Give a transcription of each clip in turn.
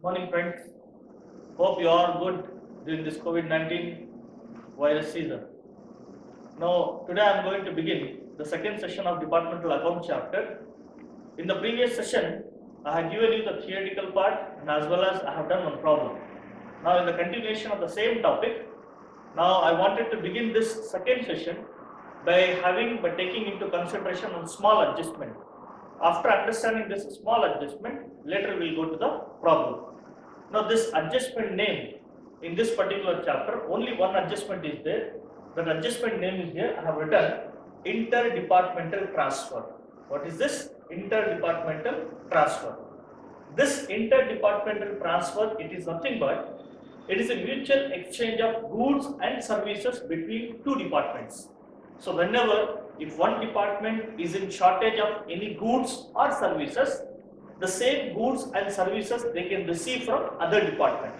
Morning friends, hope you are good during this COVID-19 virus season. Now today I am going to begin the second session of departmental account chapter. In the previous session I had given you the theoretical part and as well as I have done one problem. Now in the continuation of the same topic, now I wanted to begin this second session by taking into consideration one small adjustment. After understanding this small adjustment, later we will go to the problem. Now this adjustment name in this particular chapter, only one adjustment is there. That adjustment name is here. I have written interdepartmental transfer. What is this? Interdepartmental transfer. This interdepartmental transfer, it is nothing but it is a mutual exchange of goods and services between two departments. So whenever if one department is in shortage of any goods or services, the same goods and services they can receive from other department.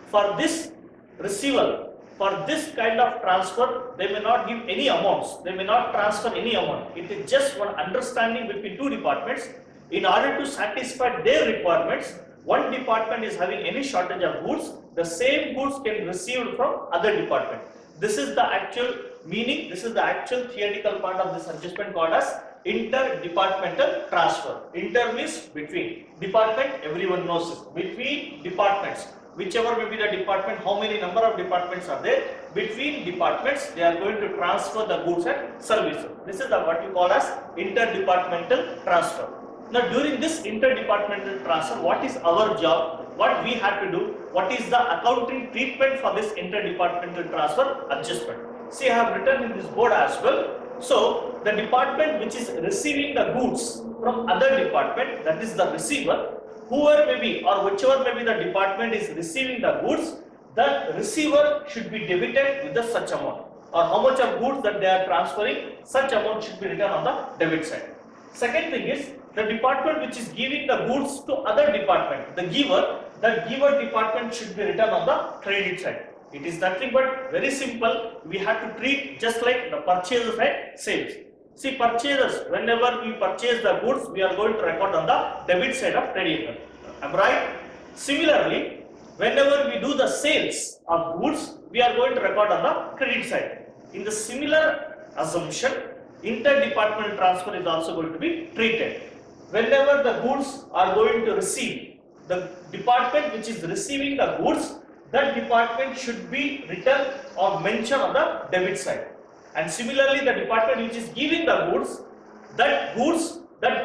For this receival, for this kind of transfer, they may not give any amounts, they may not transfer any amount. It is just one understanding between two departments. In order to satisfy their requirements, one department is having any shortage of goods, the same goods can be received from other department. This is the actual meaning, this is the actual theoretical part of this adjustment called as interdepartmental transfer. Inter means between. Department, everyone knows it. Between departments, whichever may be the department, how many number of departments are there, between departments they are going to transfer the goods and services. This is what you call as interdepartmental transfer. Now during this interdepartmental transfer, what is our job? What we have to do? What is the accounting treatment for this interdepartmental transfer adjustment? See, I have written in this board as well. So the department which is receiving the goods from other department, that is the receiver, whoever may be or whichever may be the department is receiving the goods, that receiver should be debited with the such amount, or how much of goods that they are transferring, such amount should be written on the debit side. Second thing is the department which is giving the goods to other department, the giver, that giver department should be written on the credit side. It is nothing but very simple. We have to treat just like the purchasers and sales. See, purchasers, whenever we purchase the goods, we are going to record on the debit side of creditor. Am I right? Similarly, whenever we do the sales of goods, we are going to record on the credit side. In the similar assumption, interdepartmental transfer is also going to be treated. Whenever the goods are going to receive, the department which is receiving the goods, that department should be written or mentioned on the debit side. And similarly, the department which is giving the goods, that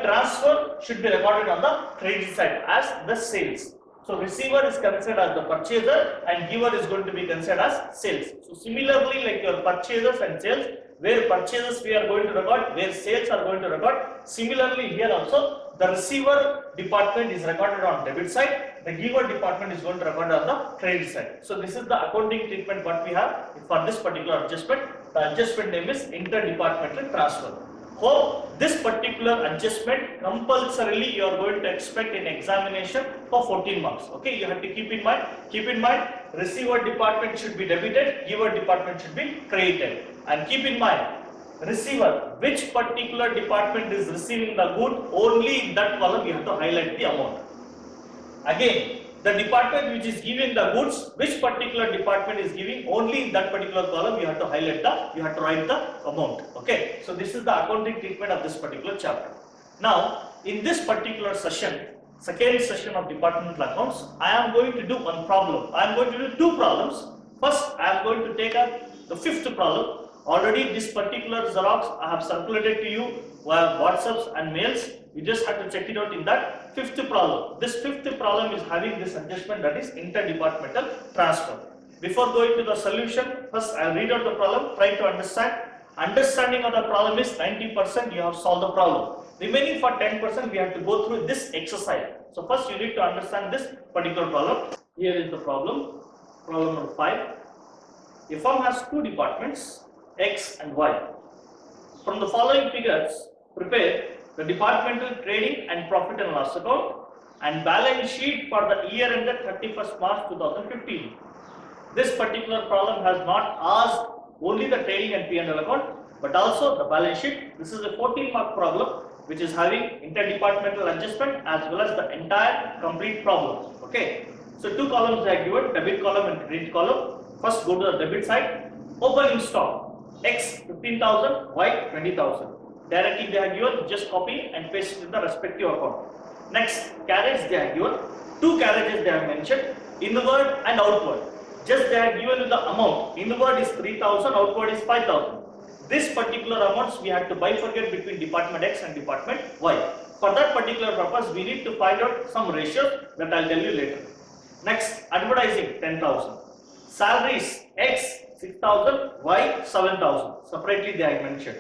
transfer should be recorded on the credit side as the sales. So receiver is considered as the purchaser and giver is going to be considered as sales. So similarly, like your purchasers and sales, where purchases we are going to record, where sales are going to record. Similarly here also, the receiver department is recorded on debit side, the giver department is going to record on the credit side. So this is the accounting treatment what we have for this particular adjustment. The adjustment name is interdepartmental transfer. Hope this particular adjustment compulsorily you are going to expect in examination for 14 marks. Okay, you have to keep in mind, receiver department should be debited, giver department should be credited. And keep in mind, receiver, which particular department is receiving the good, only in that column you have to highlight the amount. Again, the department which is giving the goods, which particular department is giving, only in that particular column you have to highlight you have to write the amount. Okay, so this is the accounting treatment of this particular chapter. Now, in this particular session, second session of departmental accounts, I am going to do one problem. I am going to do two problems. First, I am going to take up the fifth problem. Already this particular Xerox I have circulated to you via WhatsApps and mails. You just have to check it out in that fifth problem. This fifth problem is having this adjustment, that is interdepartmental transfer. Before going to the solution, first I will read out the problem, try to understand. Understanding of the problem is 90% you have solved the problem. Remaining for 10% we have to go through this exercise. So first you need to understand this particular problem. Here is the problem. Problem number 5. A firm has two departments, X and Y. From the following figures, prepare the departmental trading and profit and loss account and balance sheet for the year ended 31st March 2015. This particular problem has not asked only the trading and P&L account, but also the balance sheet. This is a 14-mark problem which is having interdepartmental adjustment as well as the entire complete problem. Okay. So two columns they are given, debit column and credit column. First go to the debit side. Opening stock X 15,000, Y 20,000. Directly they are given, just copy and paste it in the respective account. Next, carriage they are given. Two carriages they have mentioned, inward and outward. Just they are given with the amount. Inward is 3,000, outward is 5,000. This particular amounts we have to bifurcate between department X and department Y. For that particular purpose, we need to find out some ratios that I'll tell you later. Next, advertising 10,000. Salaries X 6,000, Y 7,000. Separately they are mentioned.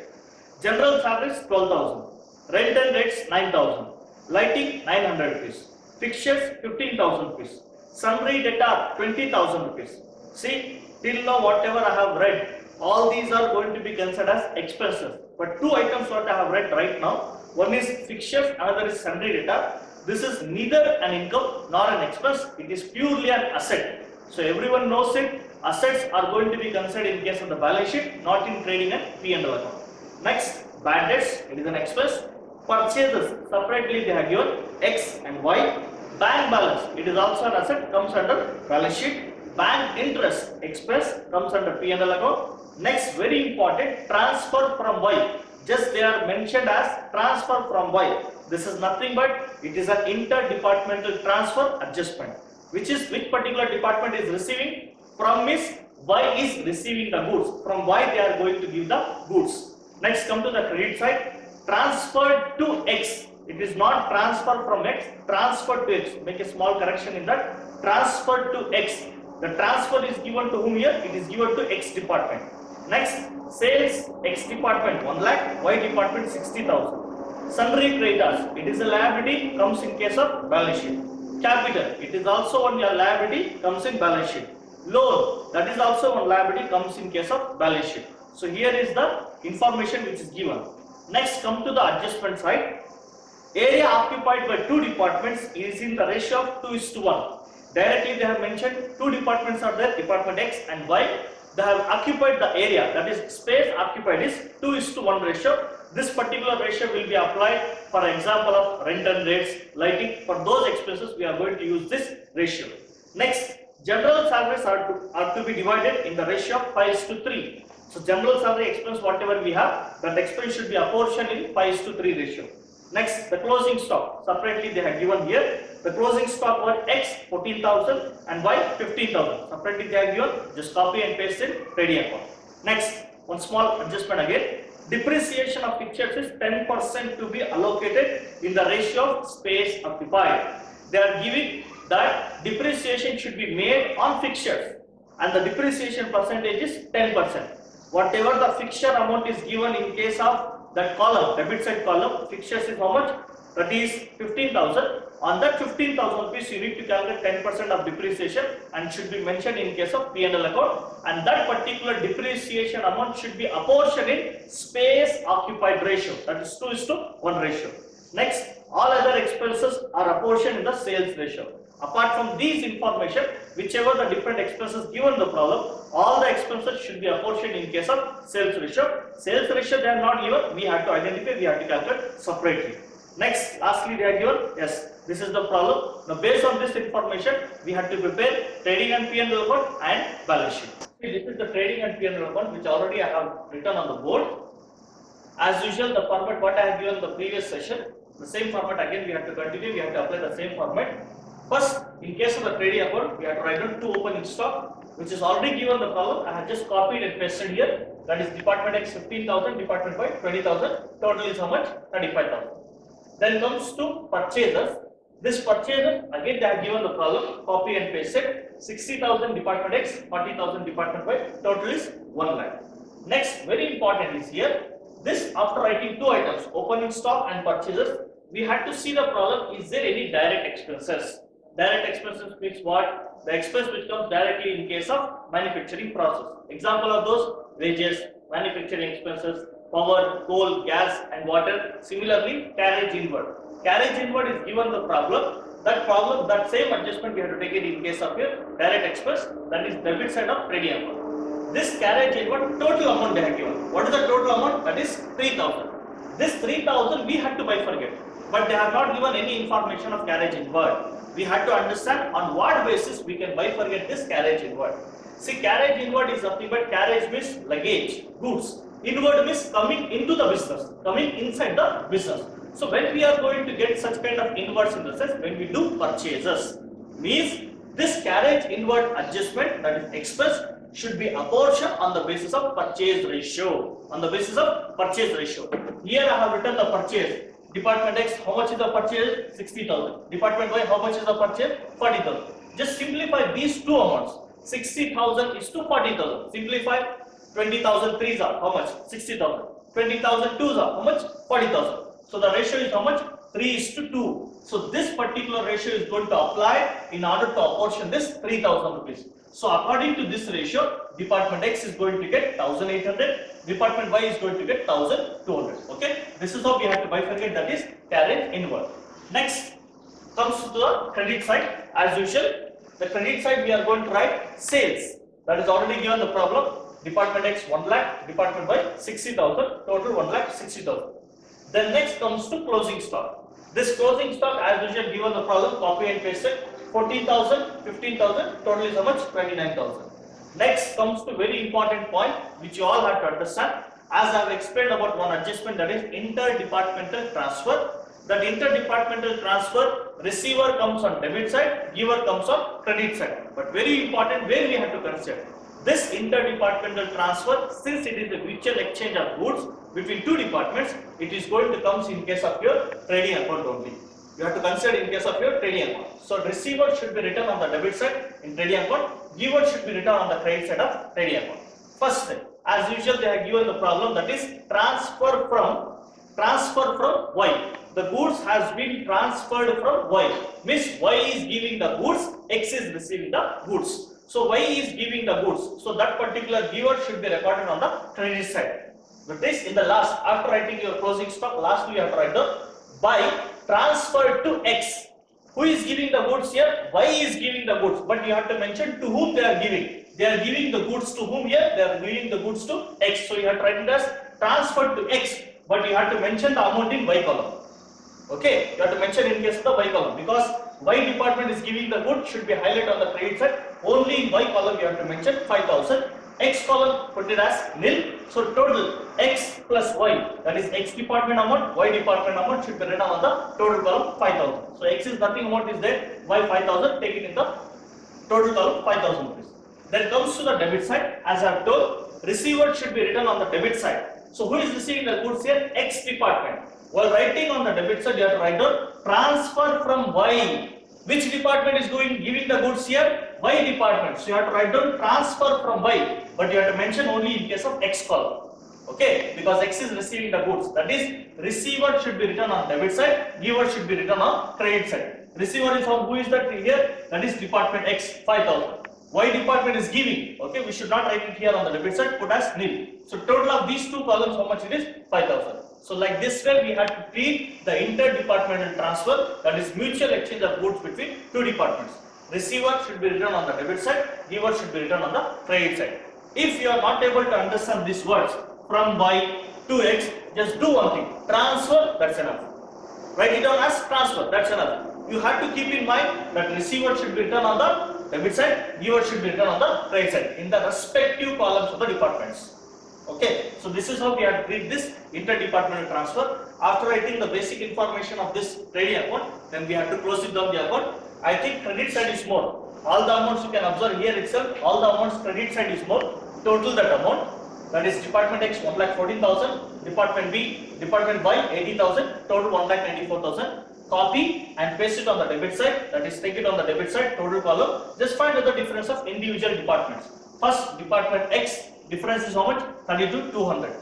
General salaries 12,000. Rent and rates 9,000. Lighting 900 rupees. Fixtures 15,000 rupees. Sundry debtor 20,000 rupees. See, till now whatever I have read, all these are going to be considered as expenses. But two items what I have read right now, one is fixtures, another is sundry debtor. This is neither an income nor an expense, it is purely an asset. So everyone knows it, assets are going to be considered in case of the balance sheet, not in trading and P&L account. Next, bad debts, it is an expense. Purchases, separately they have given X and Y. Bank balance, it is also an asset, comes under balance sheet. Bank interest, expense, comes under P&L account. Next, very important, transfer from Y. Just they are mentioned as transfer from Y. This is nothing but it is an interdepartmental transfer adjustment. Which particular department is receiving? From is Y is receiving the goods. From Y they are going to give the goods. Next, come to the credit side. Transferred to X. It is not transfer from X, transferred to X. Make a small correction in that. Transferred to X. The transfer is given to whom here? It is given to X department. Next, sales X department 1 lakh, Y department 60,000. Sundry creditors, it is a liability, comes in case of balance sheet. Capital, it is also one liability, comes in balance sheet. Loan, that is also one liability, comes in case of balance sheet. So here is the information which is given. Next, come to the adjustment side. Area occupied by two departments is in the ratio of 2:1. Directly they have mentioned two departments are there, department X and Y. They have occupied the area, that is space occupied is 2:1 ratio. This particular ratio will be applied for example of rent and rates, lighting. For those expenses we are going to use this ratio. Next, general salaries are to be divided in the ratio of 5:3. So general salary expense whatever we have, that expense should be apportioned in 5:3 ratio. Next, the closing stock, separately they have given here. The closing stock were X 14,000 and Y 15,000. Separately they have given, just copy and paste in trading account. Next, one small adjustment again. Depreciation of fixtures is 10% to be allocated in the ratio of space occupied. They are giving that depreciation should be made on fixtures and the depreciation percentage is 10%. Whatever the fixture amount is given in case of that column, debit side column, fixtures is how much? That is 15,000. On that 15,000 rupees, you need to calculate 10% of depreciation and should be mentioned in case of P&L account. And that particular depreciation amount should be apportioned in space occupied ratio. That is 2:1 ratio. Next, all other expenses are apportioned in the sales ratio. Apart from these information, whichever the different expenses given the problem, all the expenses should be apportioned in case of sales ratio. Sales ratio they are not given, we have to identify, we have to calculate separately. Next, lastly they are given, yes, this is the problem. Now based on this information, we have to prepare trading and P&L account and balance sheet. This is the trading and P&L account which already I have written on the board. As usual, the format what I have given in the previous session, the same format again we have to continue, we have to apply the same format. First, in case of the trading account, we have to write down two opening stock, which is already given the problem. I have just copied and pasted here. That is department X 15,000, department Y 20,000. Total is how much? 35,000. Then comes to purchases. This purchases again they have given the problem. Copy and paste it. 60,000 department X, 40,000 department Y. Total is 1 lakh. Next, very important is here. This after writing two items, opening stock and purchases, we had to see the problem. Is there any direct expenses? Direct expenses means what? The expense which comes directly in case of manufacturing process. Example of those, wages, manufacturing expenses, power, coal, gas and water. Similarly, carriage inward. Carriage inward is given the problem. That same adjustment we have to take it in case of your direct expense, that is debit side of trading account. This carriage inward total amount they have given. What is the total amount? That is 3,000. This 3,000 we had to bifurcate, but they have not given any information of carriage inward. we had to understand on what basis we can bifurcate this carriage inward. See, carriage inward is nothing but carriage means luggage, goods. Inward means coming into the business, coming inside the business. So when we are going to get such kind of inwards in the sense, when we do purchases, means this carriage inward adjustment that is expressed should be apportioned on the basis of purchase ratio. On the basis of purchase ratio. Here I have written the purchase. Department X, how much is the purchase? 60,000. Department Y, how much is the purchase? 40,000. Just simplify these two amounts. 60,000 is to 40,000. Simplify. 20,000 threes are how much? 60,000. 20,000 twos are how much? 40,000. So the ratio is how much? 3:2. So this particular ratio is going to apply in order to apportion this 3,000 rupees. So according to this ratio, Department X is going to get 1,800. Department Y is going to get 1,200. Okay, this is how we have to bifurcate, that is carriage inward. Next comes to the credit side. As usual, the credit side we are going to write sales. That is already given the problem. Department X 1 lakh, Department Y 60,000, total 1,60,000. Then next comes to closing stock. This closing stock, as usual, given the problem, copy and paste it. 14,000, 15,000, total is how much? 29,000. Next comes to very important point which you all have to understand. As I have explained about one adjustment, that is interdepartmental transfer. That interdepartmental transfer, receiver comes on debit side, giver comes on credit side. But very important, where we have to consider this interdepartmental transfer, since it is a mutual exchange of goods between two departments, it is going to come in case of your trading account only. You have to consider in case of your trading account. So receiver should be written on the debit side in trading account, giver should be written on the credit side of trading account. First thing, as usual, they have given the problem, that is transfer from Y. The goods has been transferred from Y. Means Y is giving the goods, X is receiving the goods. So Y is giving the goods. So that particular giver should be recorded on the credit side. But this in the last, after writing your closing stock, lastly you have to write the by transferred to X. Who is giving the goods here? Y is giving the goods. But you have to mention to whom they are giving. They are giving the goods to whom here? They are giving the goods to X. So you have to write it as transferred to X. But you have to mention the amount in Y column. Okay, you have to mention in case of the Y column, because Y department is giving the good should be highlighted on the credit side. Only in Y column you have to mention 5,000. X column put it as nil. So total X plus Y, that is X department amount, Y department amount should be written on the total column 5,000. So X is nothing, amount is there, Y 5,000, take it in the total column 5,000 rupees. Then comes to the debit side. As I have told, receiver should be written on the debit side. So who is receiving the goods here? X department. While writing on the debit side, you have to write down transfer from Y. Which department is giving the goods here? Y department. So you have to write down transfer from Y, but you have to mention only in case of X column. Okay, because X is receiving the goods. That is, receiver should be written on debit side, giver should be written on credit side. Receiver is from who is that here? That is department X, 5,000. Y department is giving. Okay, we should not write it here on the debit side, put as nil. So total of these two columns, how much it is? 5,000. So like this way we have to treat the interdepartmental transfer, that is mutual exchange of goods between two departments. Receiver should be written on the debit side, giver should be written on the credit side. If you are not able to understand these words from Y to X, just do one thing, transfer, that's enough. Write it down as transfer, that's enough. You have to keep in mind that receiver should be written on the debit side, giver should be written on the credit side in the respective columns of the departments. Okay, so this is how we have to treat this interdepartmental transfer. After writing the basic information of this trading account, then we have to close it down the account. I think credit side is more. All the amounts you can observe here itself, all the amounts credit side is more. Total that amount, that is department X 1,14,000, department B, department Y 80,000, total 1,94,000. Copy and paste it on the debit side, that is take it on the debit side, total column. Just find out the difference of individual departments. First department X, difference is how much? 32,200.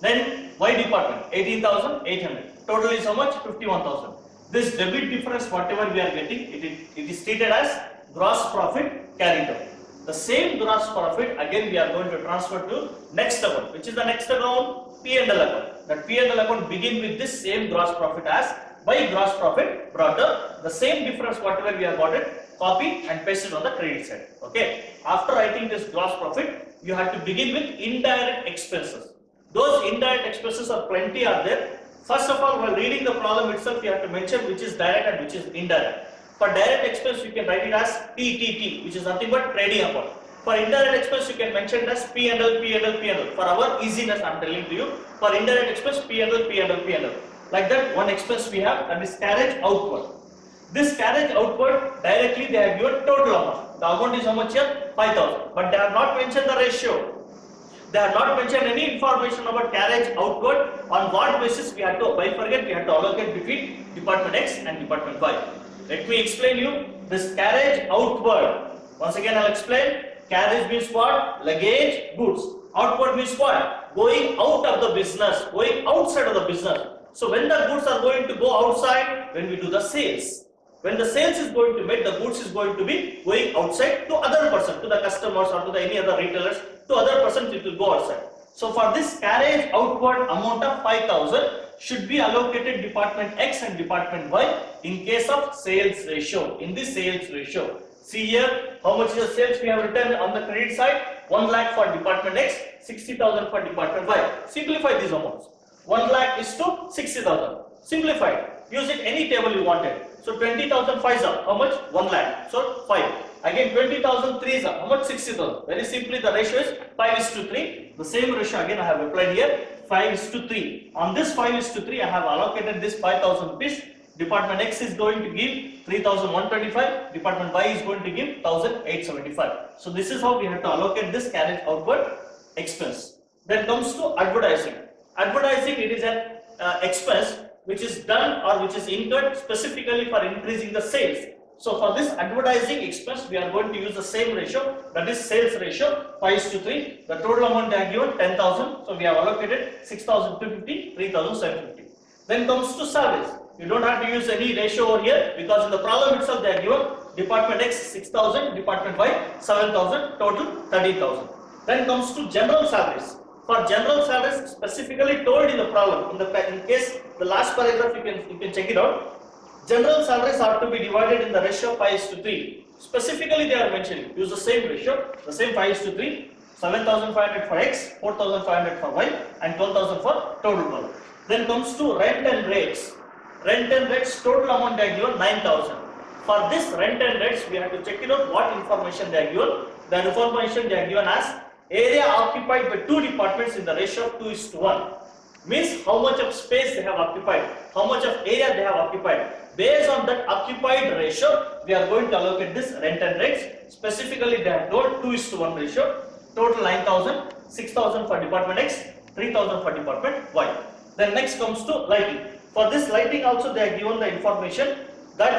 Then Y department 18,800. Total is how much? 51,000. This debit difference, whatever we are getting, it is treated as gross profit carried out. The same gross profit again we are going to transfer to next account. Which is the next account? P&L account. That P&L account begin with this same gross profit as by gross profit brought up. The same difference whatever we have got it, copy and paste it on the credit side. Okay. After writing this gross profit, you have to begin with indirect expenses. Those indirect expenses are plenty are there. First of all, while reading the problem itself, you have to mention which is direct and which is indirect. For direct expense, you can write it as TTT, which is nothing but trading account. For indirect expense, you can mention it as P&L, P&L, P&L. For our easiness, I am telling to you. For indirect expense, P&L, P&L, P&L. Like that, one expense we have, that is carriage outward. This carriage outward, directly they have given total amount. The amount is how much here? 5,000. But they have not mentioned the ratio. They have not mentioned any information about carriage outward. On what basis we have to bifurcate, we have to allocate between Department X and Department Y. Let me explain you this carriage outward. Once again, I'll explain. Carriage means what? Luggage, goods. Outward means what? Going out of the business, going outside of the business. So when the goods are going to go outside, when we do the sales. When the sales is going to make, the goods is going to be going outside to other person, to the customers or to the any other retailers, to other person it will go outside. So for this carriage outward amount of 5,000 should be allocated Department X and Department Y in case of sales ratio, in the sales ratio. See here, how much is the sales we have written on the credit side? 1 lakh for Department X, 60,000 for Department Y. Simplify these amounts. 1 lakh is to 60,000. Simplify it. Use it any table you wanted. So 20,000 5 is up. How much? 1 lakh. So 5. Again 20,000 3 is up. How much? 60,000. Very simply the ratio is 5:3. The same ratio again I have applied here. 5:3. On this 5:3 I have allocated this 5,000 rupees. Department X is going to give 3,125. Department Y is going to give 1,875. So this is how we have to allocate this carriage outward expense. Then comes to advertising. Advertising, it is an expense which is done or which is incurred specifically for increasing the sales. So for this advertising expense, we are going to use the same ratio, that is sales ratio 5:3. The total amount they are given 10,000. So we have allocated 6,250, 3,750. Then comes to salaries. You don't have to use any ratio over here because in the problem itself they are given Department X 6,000, Department Y 7,000, total 30,000. Then comes to general salaries. For general salaries, specifically told in the problem, in case the last paragraph you can check it out. General salaries are to be divided in the ratio 5:3. Specifically they are mentioning, use the same ratio, the same 5:3, 7,500 for X, 4,500 for Y and 12,000 for total problem. Then comes to rent and rates. Rent and rates, total amount they are given 9,000. For this rent and rates, we have to check it out what information they are given. The information they are given as area occupied by two departments in the ratio of 2:1. Means how much of space they have occupied, how much of area they have occupied. Based on that occupied ratio, we are going to allocate this rent and rates. Specifically, they have told 2:1 ratio. Total 9,000, 6,000 for Department X, 3,000 for Department Y. Then next comes to lighting. For this lighting also they are given the information that,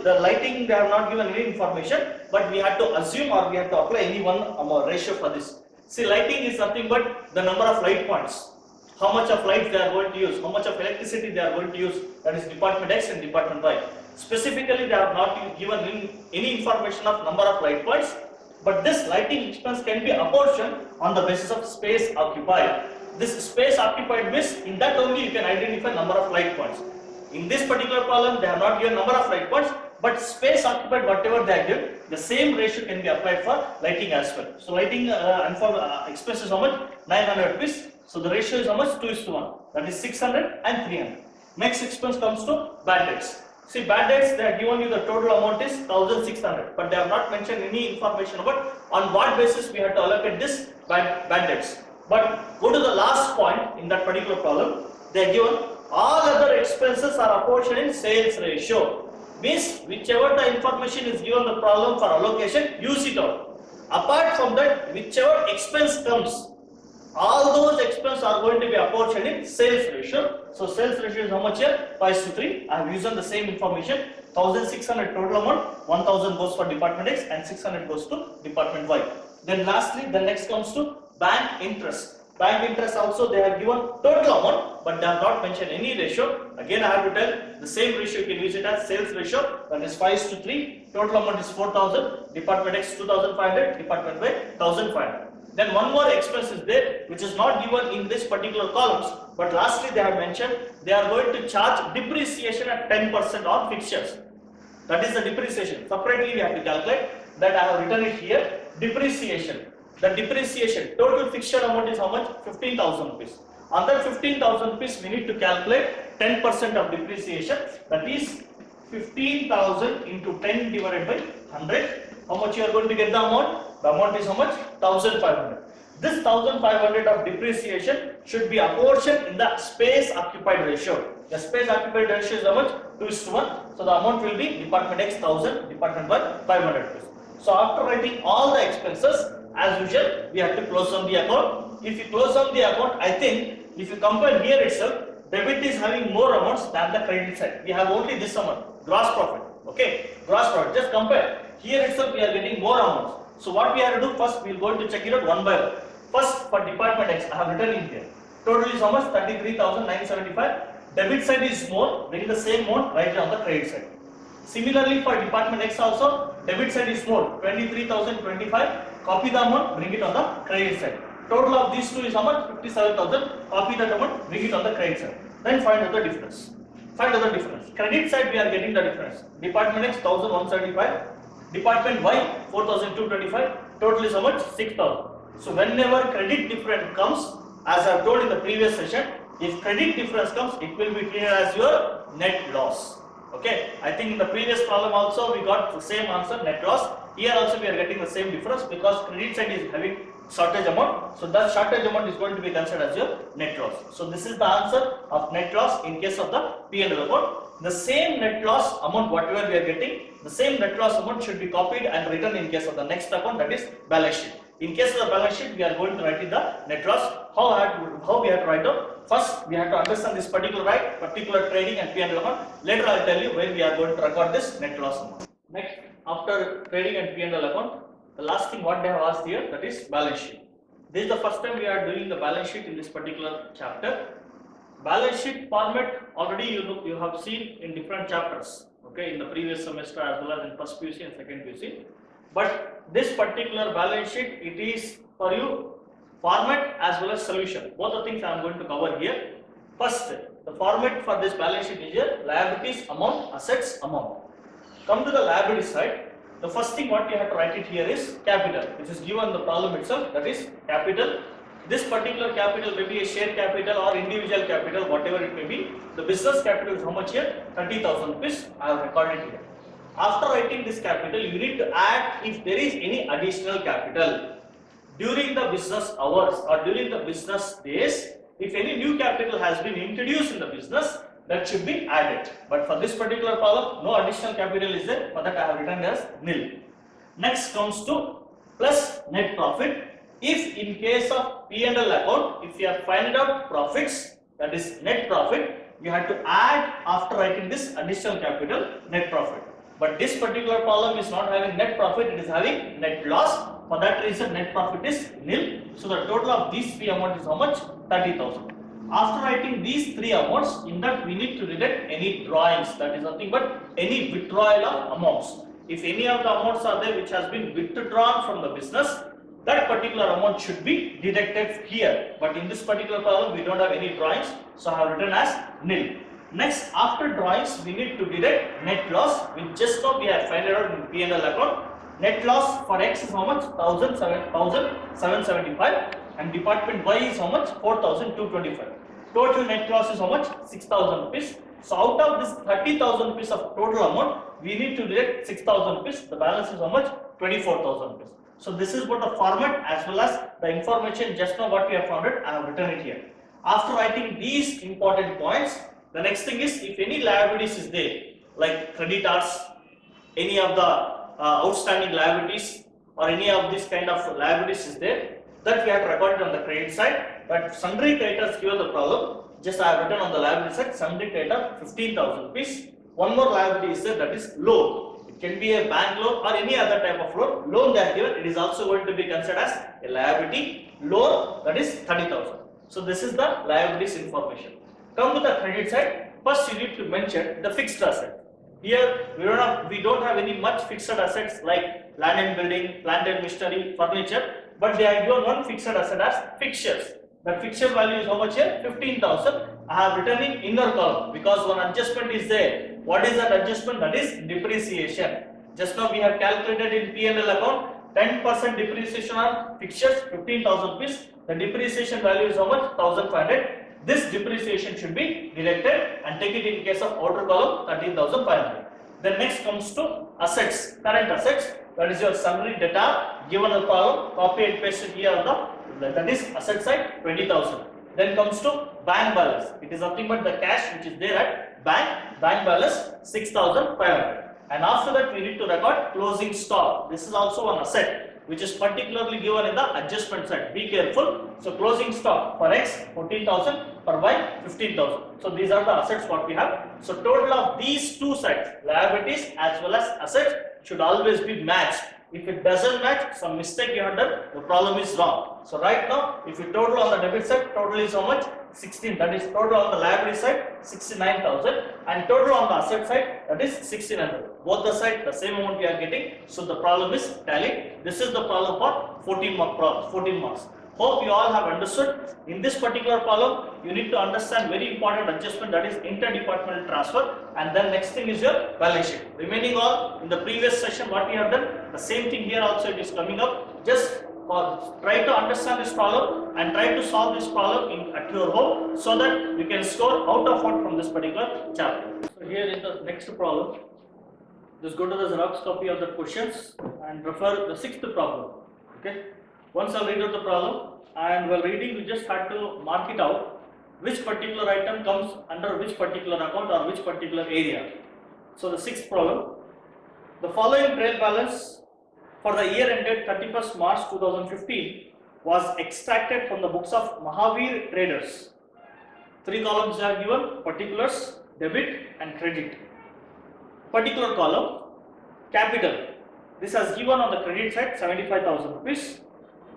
the lighting they have not given any information, but we have to assume or we have to apply any one ratio for this. See, lighting is nothing but the number of light points. How much of lights they are going to use, how much of electricity they are going to use, that is Department X and Department Y. Specifically, they have not given any information of number of light points, but this lighting expense can be apportioned on the basis of space occupied. This space occupied means in that only you can identify number of light points. In this particular problem, they have not given number of light points, but space occupied whatever they have given, the same ratio can be applied for lighting as well. So lighting expense is how much? 900 rupees. So the ratio is how much? 2:1. That is 600 and 300. Next expense comes to bad debts. See, bad debts, they have given you the total amount is 1,600, but they have not mentioned any information about on what basis we have to allocate this bad debts. But go to the last point in that particular problem. They are given all other expenses are apportioned in sales ratio. Means whichever the information is given the problem for allocation, use it out. Apart from that, whichever expense comes, all those expenses are going to be apportioned in sales ratio. So sales ratio is how much here? 5:3. I have used the same information. 1,600 total amount, 1,000 goes for Department X and 600 goes to Department Y. Then lastly, the next comes to bank interest. Bank interest also they have given total amount, but they have not mentioned any ratio. Again, I have to tell the same ratio, you can use it as sales ratio, that is 5:3. Total amount is 4,000. Department X 2,500, Department Y 1,500. Then one more expense is there, which is not given in this particular columns, but lastly they have mentioned they are going to charge depreciation at 10% on fixtures. That is the depreciation. Separately we have to calculate that. I have written it here. Depreciation. The depreciation total fixture amount is how much? 15,000 rupees. On that 15,000 rupees, we need to calculate 10% of depreciation. That is 15,000 into 10 divided by 100. How much you are going to get the amount? The amount is how much? 1,500. This 1,500 of depreciation should be apportioned in the space occupied ratio. The space occupied ratio is how much? 2:1. So the amount will be department X 1,000, department Y 500. So after writing all the expenses, as usual, we have to close down the account. If you close down the account, I think if you compare here itself, debit is having more amounts than the credit side. We have only this amount, gross profit. Okay, gross profit. Just compare. Here itself, we are getting more amounts. So what we have to do first, we are going to check it out one by one. First, for department X, I have written in here. Total is how much? 33,975. Debit side is more. Bring the same amount right on the credit side. Similarly, for department X also, debit side is more. 23,025. Copy the amount. Bring it on the credit side. Total of these two is how much? 57,000. Copy that amount. Bring it on the credit side. Then find out the difference. Find out the difference. Credit side we are getting the difference. Department X 1,175. Department Y 4,225. Total is how much? 6,000. So whenever credit difference comes, as I have told in the previous session, if credit difference comes, it will be treated as your net loss. Okay, I think in the previous problem also we got the same answer, net loss. Here also we are getting the same difference because credit side is having shortage amount. So that shortage amount is going to be considered as your net loss. So this is the answer of net loss in case of the P&L account. The same net loss amount whatever we are getting, the same net loss amount should be copied and written in case of the next account, that is balance sheet. In case of the balance sheet, we are going to write in the net loss. How we have to write down? First, we have to understand this particular trading and P&L account. Later, I will tell you when we are going to record this net loss amount. Next, after trading and P&L account, the last thing what they have asked here, that is balance sheet. This is the first time we are doing the balance sheet in this particular chapter. Balance sheet format already you have seen in different chapters. Okay, in the previous semester as well as in first PUC and second PUC. But this particular balance sheet, it is for you format as well as solution. Both the things I am going to cover here. First, the format for this balance sheet is here, liabilities amount, assets amount. Come to the liability side. The first thing what you have to write it here is capital, which is given the problem itself, that is capital. This particular capital may be a share capital or individual capital, whatever it may be. The business capital is how much here? 30,000 rupees. I have recorded here. After writing this capital, you need to add if there is any additional capital. During the business hours or during the business days, if any new capital has been introduced in the business, that should be added. But for this particular problem, no additional capital is there. For that, I have written as nil. Next comes to plus net profit. If in case of P&L account, if you have found out profits, that is net profit, you have to add after writing this additional capital net profit. But this particular problem is not having net profit, it is having net loss. For that reason, net profit is nil. So the total of these three amounts is how much? 30,000. After writing these three amounts, in that we need to deduct any drawings, that is nothing but any withdrawal of amounts. If any of the amounts are there which has been withdrawn from the business, that particular amount should be deducted here. But in this particular problem, we don't have any drawings, so I have written as nil. Next, after drawings, we need to deduct net loss, which just now we have found out in P&L account. Net loss for X is how much? 1,775, and department Y is how much? 4,225. Total net loss is how much? 6,000 rupees. So out of this 30,000 rupees of total amount, we need to deduct 6,000 rupees. The balance is how much? 24,000 rupees. So this is what the format as well as the information just now what we have found it, I have written it here. After writing these important points, the next thing is if any liabilities is there, like creditors, any of the outstanding liabilities or any of this kind of liabilities is there, that we have to record it on the credit side. But sundry creditors given the problem, just I have written on the liability side, sundry creditor 15,000 rupees. One more liability is there, that is loan. It can be a bank loan or any other type of loan. Loan they are given, it is also going to be considered as a liability. Loan, that is 30,000. So this is the liabilities information. Come to the credit side. First you need to mention the fixed asset. Here we don't have any much fixed assets like land and building, plant and machinery, furniture, but they have given one fixed asset as fixtures. That fixture value is how much here? 15,000. I have written in inner column because one adjustment is there. What is that adjustment? That is depreciation. Just now we have calculated in P&L account 10% depreciation on fixtures, 15,000 rupees. The depreciation value is how much? 1,500. This depreciation should be deducted and take it in case of outer column 13,500. Then next comes to assets, current assets. That is your summary data given the column, copy and paste it here on the, that is asset side 20,000. Then comes to bank balance. It is nothing but the cash which is there at bank balance 6,500. And after that we need to record closing stock. This is also an asset which is particularly given in the adjustment side. Be careful. So closing stock for X 14,000, for Y 15,000. So these are the assets what we have. So total of these two sides, liabilities as well as assets, should always be matched. If it doesn't match, some mistake you have done, the problem is wrong. So right now, if you total on the debit side, total is how much? 16. That is total on the liability side 69,000, and total on the asset side, that is 1600. Both the side the same amount we are getting. So the problem is tally. This is the problem for 14 marks. Hope you all have understood. In this particular problem, you need to understand very important adjustment, that is interdepartmental transfer, and then next thing is your balance sheet. Remaining all in the previous session what we have done, the same thing here also it is coming up. Just try to understand this problem and try to solve this problem at your home so that you can score out of 1 from this particular chapter. So here is the next problem. Just go to the Xerox copy of the questions and refer the 6th problem. Okay. Once I'll read out the problem, and while reading you just have to mark it out which particular item comes under which particular account or which particular area. So the 6th problem, the following trail balance for the year ended 31st March 2015 was extracted from the books of Mahavir Traders. 3 columns are given: particulars, debit and credit. Particular column, capital. This has given on the credit side 75,000 rupees.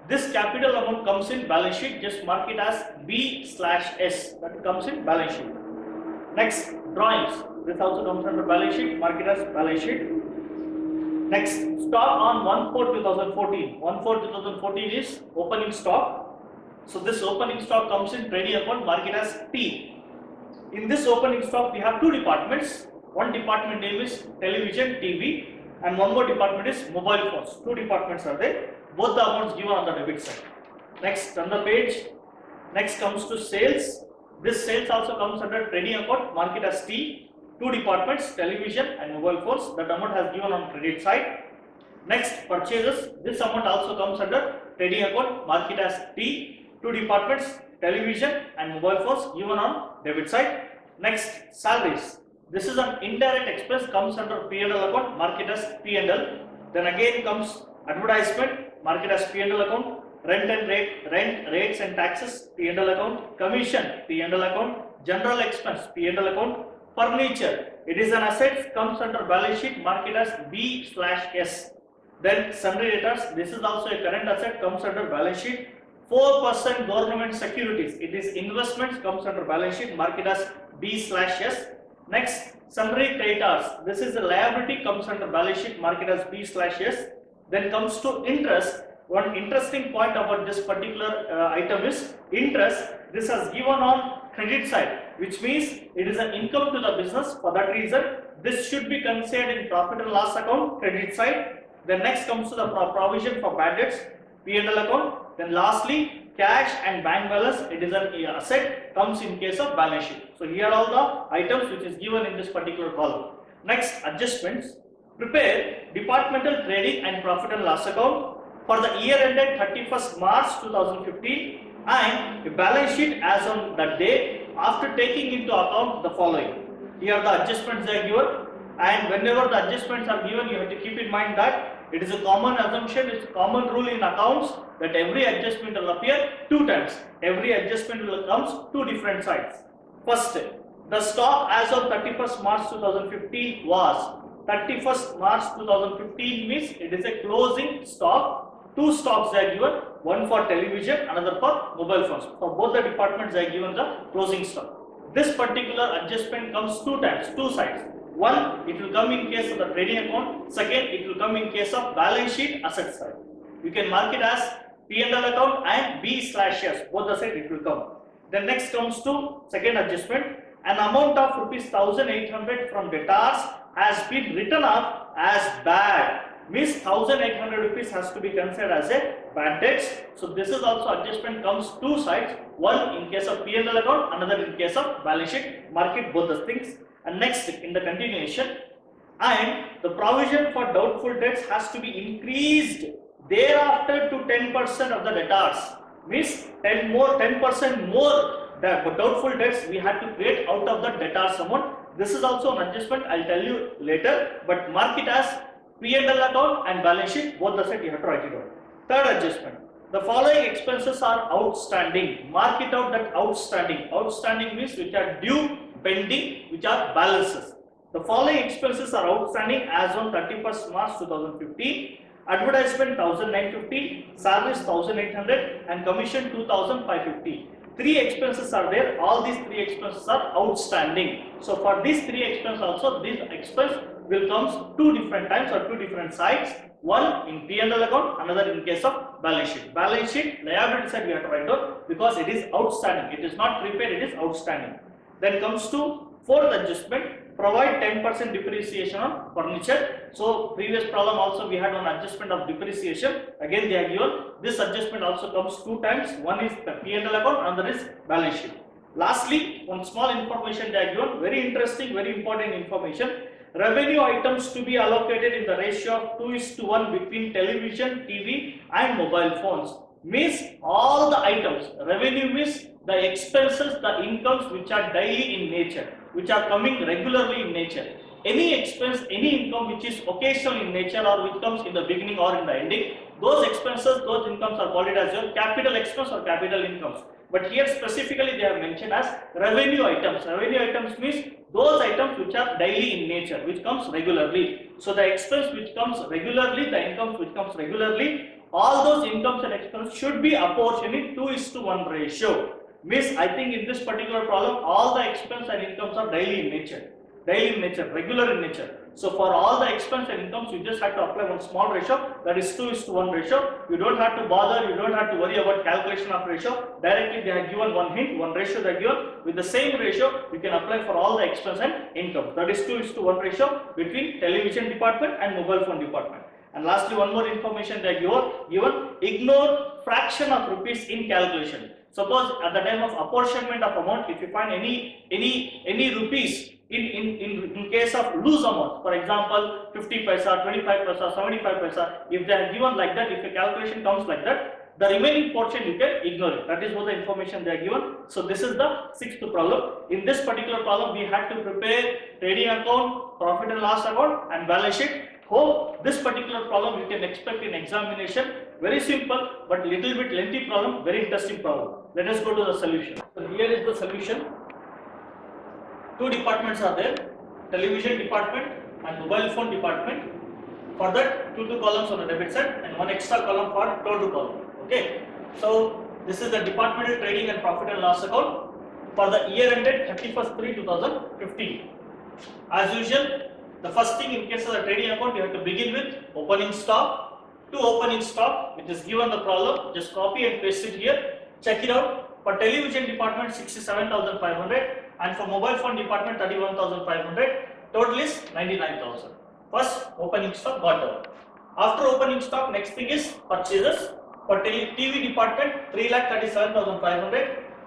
This capital amount comes in balance sheet, just mark it as B/S, that comes in balance sheet. Next, drawings. This also comes under balance sheet, mark it as balance sheet. Next, stock on 1/4/2014. 1/4/2014 is opening stock. So this opening stock comes in trading account, mark it as T. In this opening stock we have 2 departments. One department name is television, TV, and one more department is mobile phones. 2 departments are there. Both the amounts given on the debit side. Next, on the page, next comes to sales. This sales also comes under trading account, mark it as T. 2 departments, television and mobile phones. That amount has given on credit side. Next, purchases. This amount also comes under trading account, mark it as T. 2 departments, television and mobile phones given on debit side. Next, salaries. This is an indirect expense, comes under P&L account, mark it as P&L. Then again comes advertisement, mark it as P&L account. Rent, rates and taxes, P&L account. Commission, P&L account. General expense, P&L account. Furniture, it is an asset, comes under balance sheet, mark it as B/S. Then sundry debtors, this is also a current asset, comes under balance sheet. 4% government securities, it is investments, comes under balance sheet, mark it as B/S. Next, sundry creditors, this is a liability, comes under balance sheet, mark it as B/S. Then comes to interest. One interesting point about this particular item is interest. This has given on credit side, which means it is an income to the business. For that reason, this should be considered in profit and loss account, credit side. Then next comes to the provision for bad debts, P&L account. Then lastly, cash and bank balance, it is an asset, comes in case of balance sheet. So here are all the items which is given in this particular column. Next, adjustments. Prepare departmental trading and profit and loss account for the year ended 31st March 2015 and a balance sheet as on that day after taking into account the following. Here the adjustments are given, and whenever the adjustments are given, you have to keep in mind that it is a common assumption, it's a common rule in accounts that every adjustment will appear 2 times. Every adjustment will come 2 different sides. First, the stock as on 31st March 2015 was 31st March 2015 means it is a closing stock. 2 stocks are given, one for television, another for mobile phones. For both the departments are given the closing stock. This particular adjustment comes 2 times, 2 sides. One, it will come in case of the trading account. Second, it will come in case of balance sheet asset side. You can mark it as P&L account and B/S. Both the side it will come. Then next comes to second adjustment. An amount of rupees 1,800 from debtors has been written off as bad. Means 1,800 rupees has to be considered as a bad debts. So this is also adjustment comes 2 sides. One in case of P&L account, another in case of balance sheet. Mark it both the things. And next in the continuation, and the provision for doubtful debts has to be increased thereafter to 10% of the debtors. Means 10% more the doubtful debts we had to create out of the debtors amount. This is also an adjustment, I'll tell you later, but mark it as P&L account and balance sheet, both the set you have to write it down. Third adjustment, the following expenses are outstanding. Mark it out that outstanding. Outstanding means which are due, pending, which are balances. The following expenses are outstanding as on 31st March 2015. Advertisement 1950, salaries 1800 and commission 2550. Three expenses are there. All these three expenses are outstanding. So for these three expenses also, this expense will come two different times or two different sides. One in P&L account, another in case of balance sheet. Balance sheet, liability side we have to write down because it is outstanding. It is not prepaid, it is outstanding. Then comes to fourth adjustment, provide 10% depreciation on furniture. So previous problem also we had one adjustment of depreciation. Again they are given. This adjustment also comes two times. One is the P&L account, another is balance sheet. Lastly, one small information they are given. Very interesting, very important information. Revenue items to be allocated in the ratio of 2:1 between television, TV and mobile phones. Means all the items. Revenue means the expenses, the incomes which are daily in nature, which are coming regularly in nature. Any expense, any income which is occasional in nature or which comes in the beginning or in the ending, those expenses, those incomes are called as your capital expense or capital incomes. But here specifically they have mentioned as revenue items. Revenue items means those items which are daily in nature, which comes regularly. So the expense which comes regularly, the incomes which comes regularly, all those incomes and expenses should be apportioned in 2:1 ratio. Means I think in this particular problem, all the expense and incomes are daily in nature, regular in nature. So for all the expense and incomes, you just have to apply one small ratio, that is 2:1 ratio. You don't have to bother, you don't have to worry about calculation of ratio. Directly they have given one hint, one ratio they are given. With the same ratio, you can apply for all the expense and income. That is 2:1 ratio between television department and mobile phone department. And lastly, one more information they are given. Ignore fraction of rupees in calculation. Suppose at the time of apportionment of amount, if you find any rupees in case of loose amount, for example 50 paisa, 25 paisa, 75 paisa, if they are given like that, if a calculation comes like that, the remaining portion you can ignore it. That is what the information they are given. So this is the sixth problem. In this particular problem, we had to prepare trading account, profit and loss account and balance sheet. Hope this particular problem you can expect in examination. Very simple but little bit lengthy problem, very interesting problem. Let us go to the solution. So here is the solution. Two departments are there, television department and mobile phone department. For that, two columns on the debit side and one extra column for total column. Okay. So this is the departmental trading and profit and loss account for the year ended 31st/3/2015. As usual, the first thing in case of the trading account, you have to begin with opening stock. To opening stock, which is given the problem, just copy and paste it here. Check it out. For television department 67,500 and for mobile phone department 31,500. Total is 99,000. First opening stock got down. After opening stock, next thing is purchases. For TV department 3,37,500.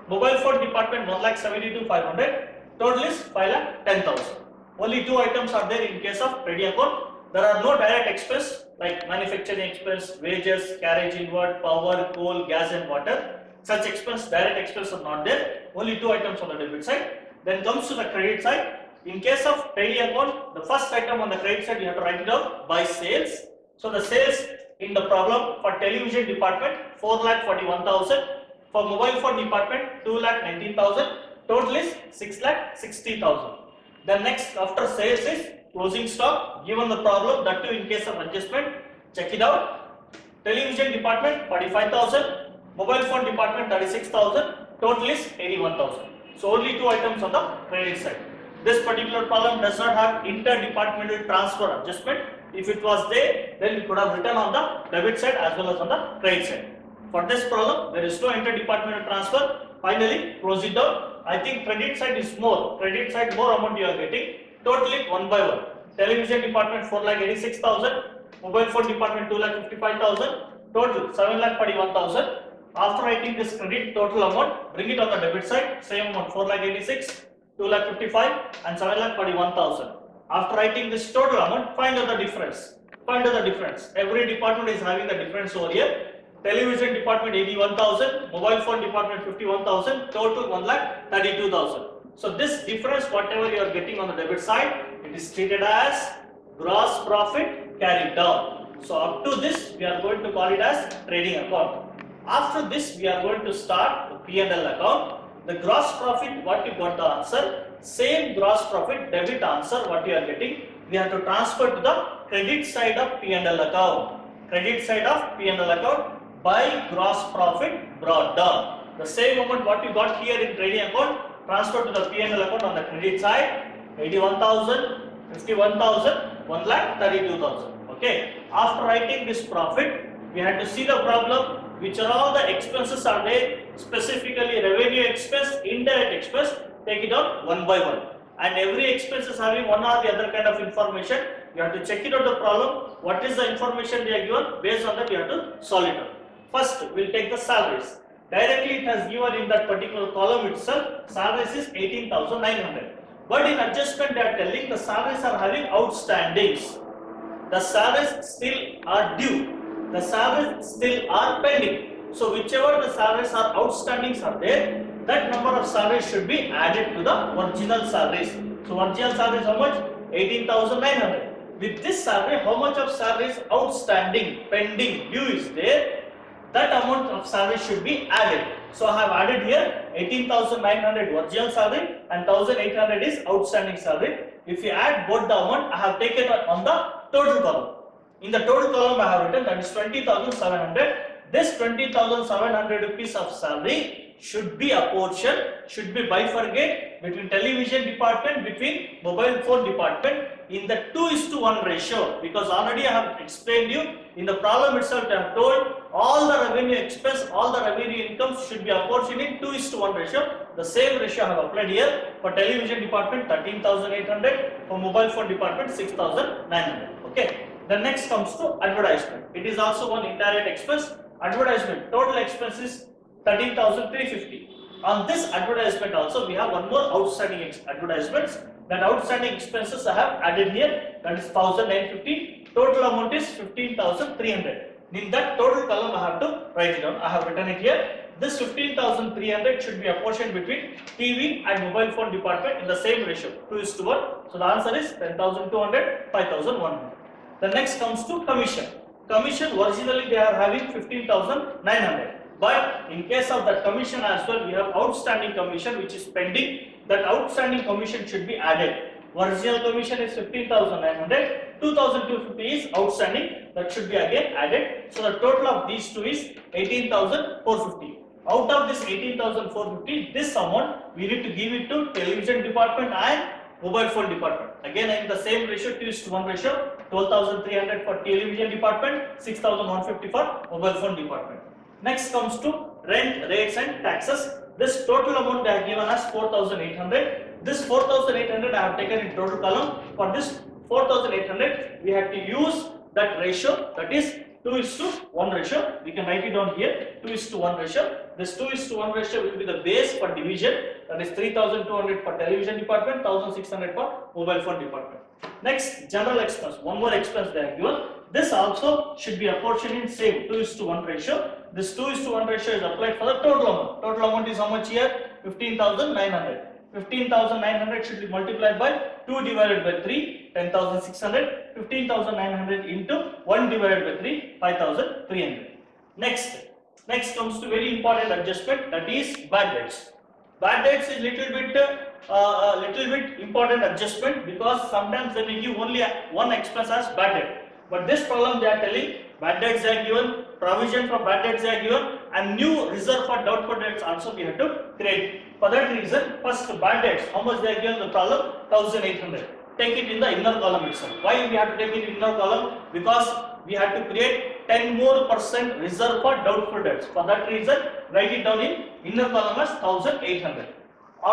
Mobile phone department 1,72,500. Total is 5,10,000. Only two items are there in case of trading account. There are no direct expense like manufacturing expense, wages, carriage inward, power, coal, gas and water. Such expense, direct expense are not there. Only two items on the debit side. Then comes to the credit side. In case of trading account, the first item on the credit side you have to write it down by sales. So the sales in the problem for television department 4,41,000. For mobile phone department 2,19,000. Total is 6,60,000. Then next after sales is closing stock. Given the problem, that too in case of adjustment, check it out. Television department 45,000, mobile phone department 36,000, total is 81,000. So only two items on the credit side. This particular problem does not have inter-departmental transfer adjustment. If it was there, then we could have written on the debit side as well as on the credit side. For this problem, there is no inter-departmental transfer. Finally, close it down. I think credit side is more. Credit side more amount you are getting. Totally one by one. Television department 4,86,000, mobile phone department 2,55,000, total 7,41,000. After writing this credit total amount, bring it on the debit side. Same amount 4,86,000, 2,55,000 and 7,41,000. After writing this total amount, find out the difference. Find out the difference. Every department is having the difference over here. Television department 81,000, mobile phone department 51,000, total 1,32,000. So this difference, whatever you are getting on the debit side, it is treated as gross profit carried down. So up to this, we are going to call it as trading account. After this, we are going to start the P&L account. The gross profit, what you got the answer, same gross profit debit answer, what you are getting, we have to transfer to the credit side of P&L account. Credit side of P&L account by gross profit brought down. The same amount what you got here in trading account, transfer to the P&L account on the credit side, 81,000, 51,000, 1,32,000. Okay. After writing this profit, we had to see the problem, which are all the expenses are there, specifically revenue expense, indirect expense, take it out one by one. And every expense is having one or the other kind of information. You have to check it out the problem, what is the information they are given, based on that you have to solve it out. First, we will take the salaries. Directly it has given in that particular column itself, salaries is 18,900. But in adjustment they are telling the salaries are having outstandings. The salaries still are due. The salaries still are pending. So whichever the salaries are outstandings are there, that number of salaries should be added to the original salaries. So original salaries how much? 18,900. With this salary, how much of salary is outstanding, pending, due is there? That amount of salary should be added. So I have added here 18,900 original salary and 1,800 is outstanding salary. If you add both the amount, I have taken on the total column. In the total column I have written that is 20,700. This 20,700 rupees of salary should be apportioned, should be bifurcated between television department, between mobile phone department in the 2:1 ratio, because already I have explained you in the problem itself. I have told all the revenue expense, all the revenue incomes should be apportioned in 2:1 ratio. The same ratio I have applied here. For television department 13,800, for mobile phone department 6,900. Okay. The next comes to advertisement. It is also one indirect expense. Advertisement total expense is 13,350. On this advertisement also we have one more outstanding advertisements. That outstanding expenses I have added here, that is 1,950. Total amount is 15,300. In that total column I have to write it down. I have written it here. This 15,300 should be apportioned between TV and mobile phone department in the same ratio, 2:1. So the answer is 10,200, 5,100. The next comes to commission. Commission originally they are having 15,900. But in case of that commission as well, we have outstanding commission which is pending. That outstanding commission should be added. Original commission is 15,900, 2,250 is outstanding, that should be again added. So the total of these two is 18,450. Out of this 18,450, this amount we need to give it to television department and mobile phone department. Again in the same ratio, 2:1 ratio, 12,300 for television department, 6,150 for mobile phone department. Next comes to rent, rates and taxes. This total amount they have given us 4,800. This 4,800 I have taken in total column. For this 4,800 we have to use that ratio, that is 2:1 ratio. We can write it down here, 2:1 ratio. This 2:1 ratio will be the base for division, that is 3,200 for television department, 1,600 for mobile phone department. Next, general expense, one more expense they have given. This also should be apportioned in same 2:1 ratio. This 2:1 ratio is applied for the total amount. Total amount is how much here? 15,900. 15,900 should be multiplied by 2 divided by 3, 10,600. 15,900 into 1 divided by 3, 5,300. Next comes to very important adjustment, that is bad debts. Bad debts is little bit important adjustment, because sometimes they may give only one expense as bad debt. But this problem they are telling bad debts are given, provision for bad debts are given, and new reserve for doubtful debts also we have to create. For that reason, first bad debts, how much they are given the problem? 1,800. Take it in the inner column itself. Why we have to take it in inner column? Because we have to create 10% more reserve for doubtful debts. For that reason, write it down in inner column as 1,800.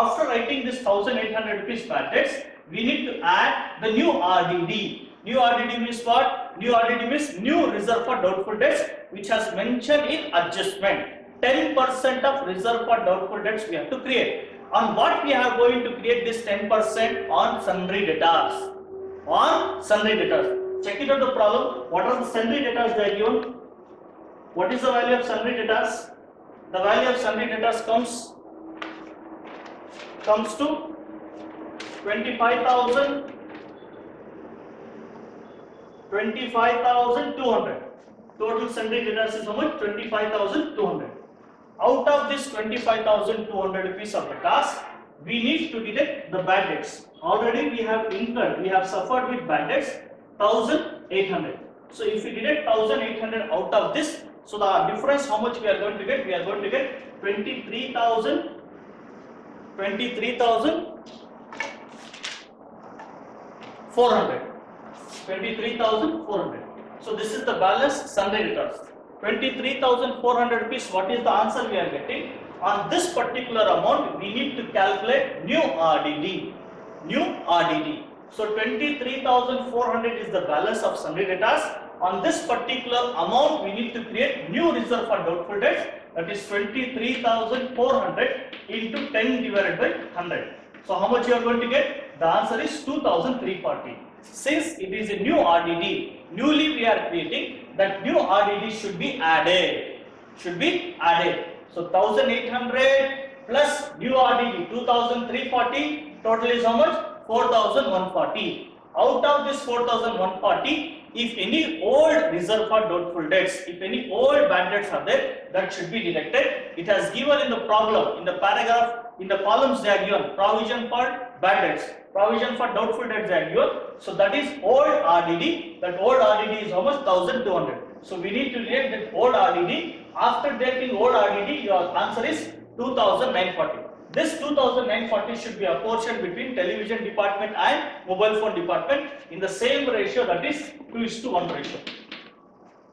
After writing this 1,800 rupees bad debts, we need to add the new RDD. New RDD means what? New RDD means new reserve for doubtful debts, which has mentioned in adjustment. 10% of reserve for doubtful debts we have to create. On what we are going to create this 10%? On sundry debtors. on sundry debtors. Check it out the problem. What are the sundry debtors they are given? What is the value of sundry debtors? The value of sundry debtors comes to 25,200. Total sundry debtors is how much? 25,200. Out of this 25,200 rupees of debtors, we need to deduct the bad debts. Already we have suffered with bad debts 1,800. So if we deduct 1,800 out of this, so the difference how much we are going to get? We are going to get 23,400. So this is the balance sundry debtors. 23,400 rupees. What is the answer we are getting? On this particular amount, we need to calculate new RDD. So 23,400 is the balance of sundry debtors. On this particular amount, we need to create new reserve for doubtful debts. That is 23,400 into 10 divided by 100. So how much you are going to get? The answer is 2,340. Since it is a new RDD, newly we are creating, that new RDD should be added. So 1,800 plus new RDD 2,340. Total is how much? 4,140. Out of this 4,140, if any old reserve for doubtful debts, if any old bad debts are there, that should be deducted. It has given in the problem, in the paragraph, in the columns they are given provision for bad debts, provision for doubtful debts they are given. So that is old RDD. That old RDD is how much? 1,200. So we need to deduct that old RDD. After deducting old RDD, your answer is 2,940. This 2,940 should be apportioned between television department and mobile phone department in the same ratio, that is 2:1 ratio.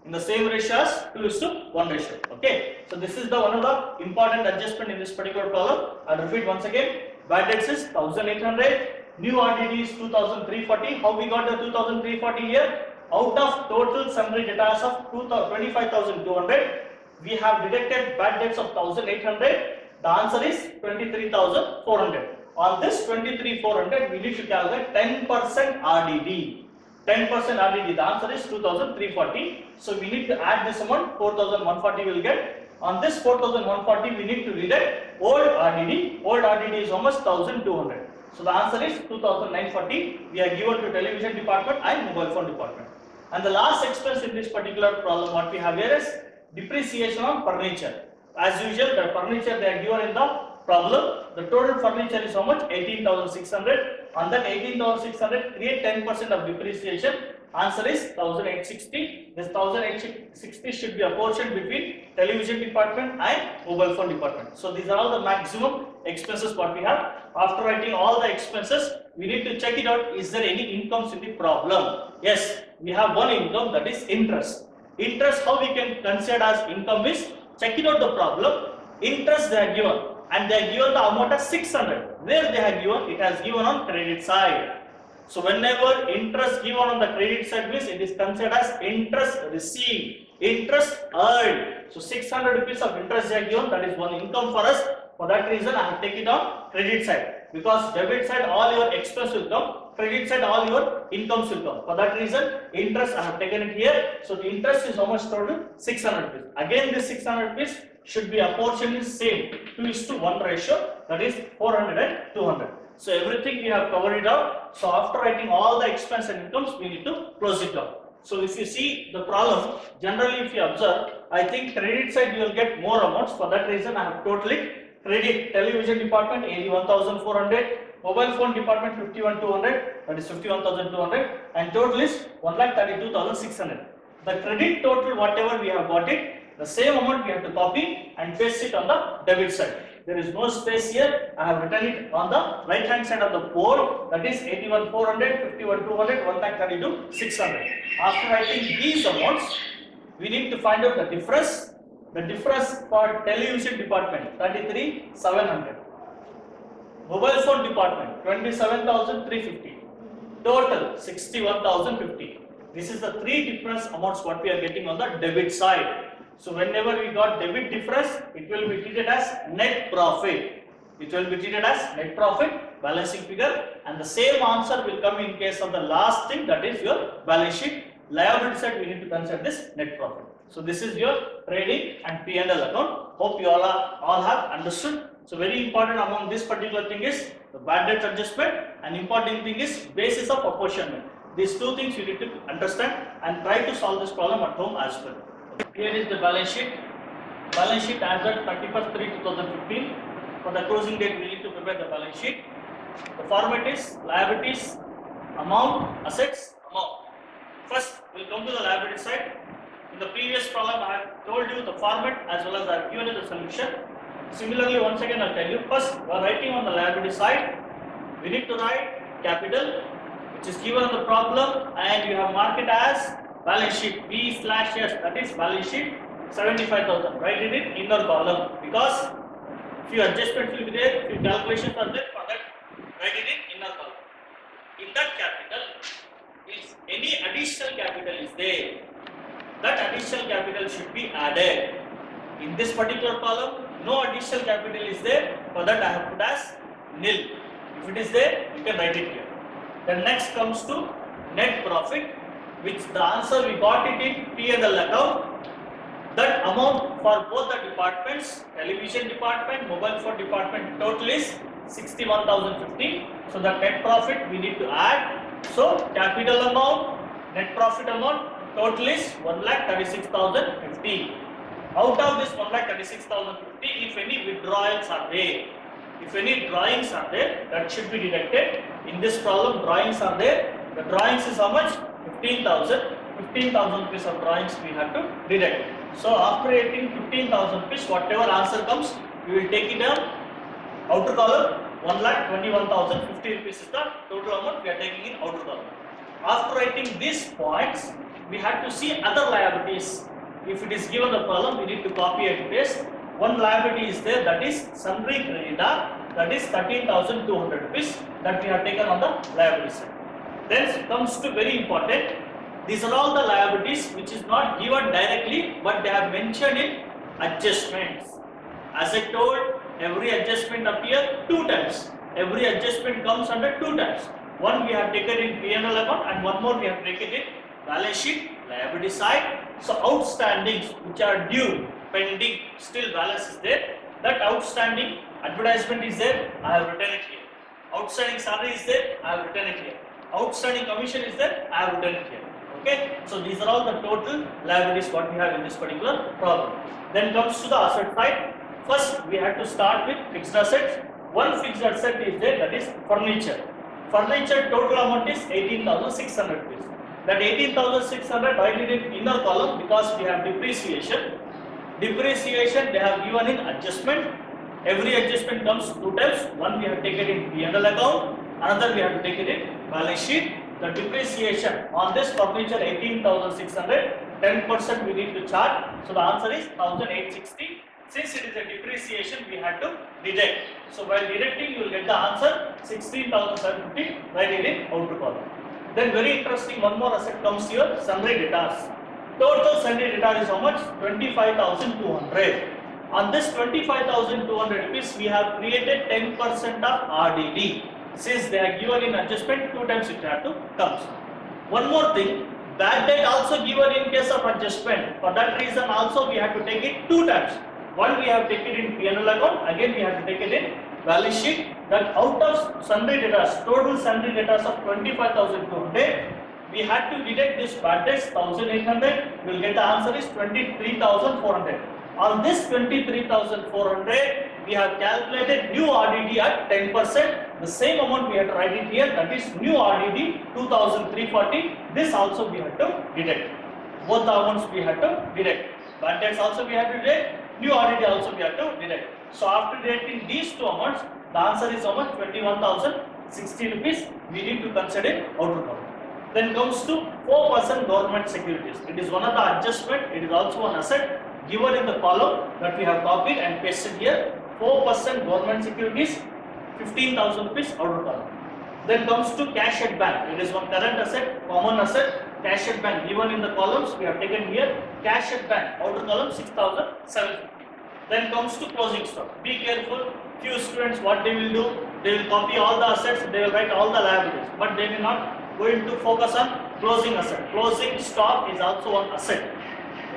In the same ratio as 2:1 ratio. Okay. So this is the one of the important adjustment in this particular problem. I'll repeat once again. Bad debts is 1,800. New RDD is 2,340. How we got the 2,340 here? Out of total sundry debtors of 25,200, we have deducted bad debts of 1,800. The answer is 23,400. On this 23,400, we need to calculate 10% RDD. 10% RDD. The answer is 2,340. So we need to add this amount. 4,140 will get. On this 4,140, we need to deduct old RDD. Old RDD is almost 1,200. So the answer is 2,940. We are given to television department and mobile phone department. And the last expense in this particular problem, what we have here is depreciation on furniture. As usual, the furniture they are given in the problem. The total furniture is how much? 18,600. On that 18,600, create 10% of depreciation. Answer is 1,860. This 1,860 should be apportioned between television department and mobile phone department. So these are all the maximum expenses what we have. After writing all the expenses, we need to check it out. Is there any incomes in the problem? Yes, we have one income, that is interest. Interest, how we can consider as income is, check it out the problem. Interest they are given, and they are given the amount of 600. Where they have given? It has given on credit side. So whenever interest given on the credit side means it is considered as interest received, interest earned. So 600 rupees of interest they are given, that is one income for us. For that reason, I have taken it on credit side, because debit side all your expense will come, credit side all your incomes will come. For that reason, interest I have taken it here. So the interest is how much total? 600 rupees. Again, this 600 rupees should be apportioned in same 2:1 ratio, that is 400 and 200. So everything we have covered it out. So after writing all the expense and incomes, we need to close it down. So if you see the problem, generally if you observe, I think credit side you will get more amounts. For that reason, I have totally credit television department 81,400, mobile phone department 51,200, that is 51,200, and total is 1,32,600. The credit total whatever we have got it, the same amount we have to copy and paste it on the debit side. There is no space here. I have written it on the right hand side of the board, that is 81,400, 51,200, 1,32,600. After writing these amounts, we need to find out the difference. The difference for television department 33,700, mobile phone department 27,350, total 61,050. This is the three difference amounts what we are getting on the debit side. So whenever we got debit difference, it will be treated as net profit. It will be treated as net profit, balancing figure, and the same answer will come in case of the last thing, that is your balance sheet. Liability side we need to consider this net profit. So this is your trading and P&L account. Hope you all have understood. So very important among this particular thing is the bad debt adjustment, and important thing is basis of apportionment. These two things you need to understand and try to solve this problem at home as well. Here is the balance sheet. Balance sheet as at 31st/3/2015. For the closing date, we need to prepare the balance sheet. The format is liabilities, amount, assets, amount. First, we'll come to the liability side. In the previous problem, I have told you the format as well as I have given you the solution. Similarly, once again, I'll tell you. First, we are writing on the liability side. We need to write capital, which is given on the problem, and you have marked it as balance sheet B/S. That is balance sheet 75,000. Write it in inner column because few adjustments will be there, few calculations are there. For that, write it in inner column. In that capital, if any additional capital is there, that additional capital should be added. In this particular column, no additional capital is there. For that, I have put as nil. If it is there, you can write it here. Then next comes to net profit, which the answer we got it in P&L account. That amount for both the departments, television department, mobile phone department, total is 61,050. So the net profit we need to add. So capital amount, net profit amount, total is 1,36,050. Out of this 1,36,050, if any withdrawals are there, if any drawings are there, that should be deducted. In this problem, drawings are there. The drawings is how much? 15,000. 15,000 rupees of drawings we have to deduct. So after adding 15,000 rupees, whatever answer comes, we will take it down. Outer column, 1,21,050 rupees is the total amount we are taking in outer column. After writing these points, we have to see other liabilities. If it is given the column, we need to copy and paste. One liability is there, that is sundry creditor, that is 13,200 rupees that we have taken on the liability side. Then comes to very important. These are all the liabilities which is not given directly, but they have mentioned in adjustments. As I told, every adjustment appears two times. Every adjustment comes under two times. One we have taken in P&L account and one more we have taken in balance sheet, liability side. So outstandings which are due, pending, still balance is there. That outstanding advertisement is there, I have written it here. Outstanding salary is there, I have written it here. Outstanding commission is there, I have written it here. Okay, so these are all the total liabilities what we have in this particular problem. Then comes to the asset side. First, we have to start with fixed assets. One fixed asset is there, that is furniture. Furniture total amount is 18,600 rupees. That 18,600 I did in inner column because we have depreciation. Depreciation they have given in adjustment. Every adjustment comes two times. One we have taken in P&L account, another we have taken in balance sheet. The depreciation on this furniture 18,600, 10% we need to charge. So the answer is 1,860. Since it is a depreciation, we have to deduct. So while deducting, you will get the answer 16,750. Write it in outer column. Then very interesting, one more asset comes here, sundry debtors. Total sundry debtor is how much? 25,200. On this 25,200 rupees, we have created 10% of RDD. Since they are given in adjustment, two times it have to comes. One more thing, bad debt also given in case of adjustment. For that reason also we have to take it two times. One we have taken in P&L account, again we have to take it in balance sheet. That out of sundry debtors, total sundry debtors of 25,200, we had to deduct this bad debts 1,800. We will get the answer is 23,400. On this 23,400, we have calculated new RDD at 10%. The same amount we have to write it here, that is new RDD 2,340. This also we have to deduct. Both the amounts we have to deduct. Bad debts also we have to deduct. New RDD also we have to deduct. So after deducting these two amounts, the answer is how much? 21,060 rupees. We need to consider outer column. Then comes to 4% government securities. It is one of the adjustment. It is also an asset given in the column that we have copied and pasted here. 4% government securities, 15,000 rupees outer column. Then comes to cash at bank. It is one current asset, common asset, cash at bank given in the columns. We have taken here cash at bank outer column 6,750. Then comes to closing stock. Be careful. few students what they will do, they will copy all the assets, they will write all the liabilities, but they will not going to focus on closing asset. Closing stock is also an asset.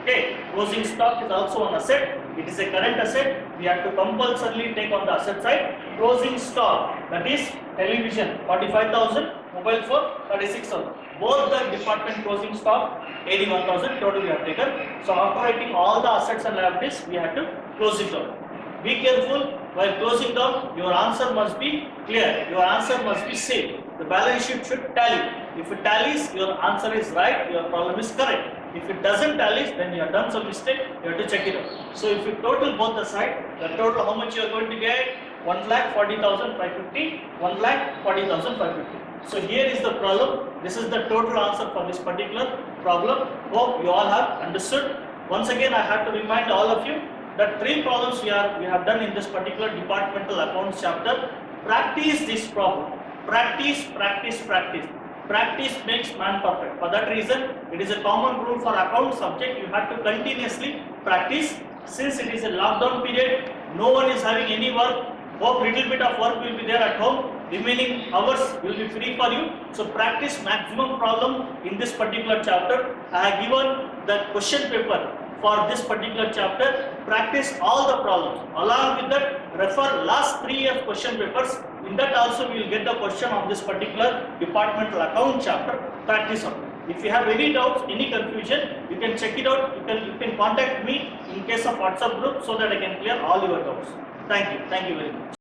Okay, closing stock is also an asset. It is a current asset. We have to compulsorily take on the asset side. Closing stock, that is television 45,000, mobile phone 36,000. Both the department closing stock 81,000 total we have taken. So after writing all the assets and liabilities, we have to close it down. Be careful while closing down. Your answer must be clear. Your answer must be safe. The balance sheet should tally. If it tallies, your answer is right. Your problem is correct. If it doesn't tally, then you have done some mistake. You have to check it out. So if you total both the side, the total how much you are going to get? 1,40,550. 1,40,550. So here is the problem. This is the total answer for this particular problem. Hope you all have understood. Once again, I have to remind all of you that 3 problems we have done in this particular departmental accounts chapter. Practice this problem. Practice, practice, practice. Practice makes man perfect. For that reason, it is a common rule for account subject. You have to continuously practice. Since it is a lockdown period, no one is having any work. Hope little bit of work will be there at home. Remaining hours will be free for you. So practice maximum problem in this particular chapter. I have given the question paper for this particular chapter. Practice all the problems. Along with that, refer last 3 years question papers. In that also we will get the question on this particular departmental account chapter. Practice on. If you have any doubts, any confusion, you can check it out. You can contact me in case of WhatsApp group so that I can clear all your doubts. Thank you very much.